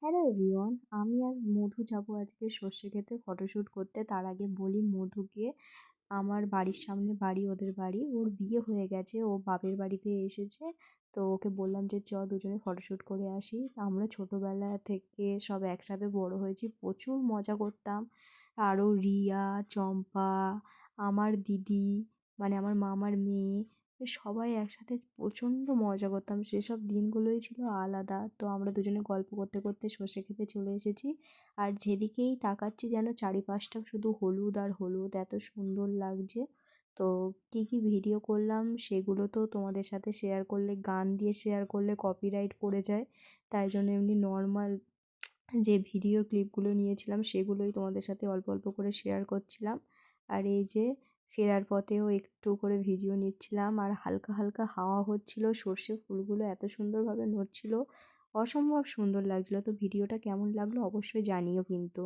Hello everyone, আমি আর মধু যাবো আজকে সর্ষে ক্ষেতে ফটোশ্যুট করতে। তার আগে বলি মধুকে, আমার বাড়ির সামনে বাড়ি, ওদের বাড়ি, ওর বিয়ে হয়ে গেছে, ও বাপের বাড়িতে এসেছে। তো ওকে বললাম যে দুজনে ফটোশ্যুট করে আসি। আমরা ছোটোবেলা থেকে সব একসাথে বড় হয়েছি, প্রচুর মজা করতাম। আরও রিয়া, চম্পা, আমার দিদি, মানে আমার মামার মেয়ে, সবাই একসাথে প্রচণ্ড মজা করতাম। সেসব দিনগুলোই ছিল আলাদা। তো আমরা দুজনে গল্প করতে করতে সর্ষে ক্ষেতে চলে এসেছি। আর যেদিকেই তাকাচ্ছি যেন চারিপাশটা শুধু হলুদ আর হলুদ, এত সুন্দর লাগছে। তো কী কী ভিডিও করলাম সেগুলো তো তোমাদের সাথে শেয়ার করলে, গান দিয়ে শেয়ার করলে কপিরাইট পড়ে যায়। তাই জন্য এমনি নর্মাল যে ভিডিও ক্লিপগুলো নিয়েছিলাম সেগুলোই তোমাদের সাথে অল্প অল্প করে শেয়ার করছিলাম। আর এই যে ফেরার পথেও একটু করে ভিডিও নিচ্ছিলাম, আর হালকা হালকা হাওয়া হচ্ছিল, সর্ষে ফুলগুলো এত সুন্দরভাবে নড়ছিল, অসম্ভব সুন্দর লাগছিলো। তো ভিডিওটা কেমন লাগলো অবশ্যই জানিও কিন্তু।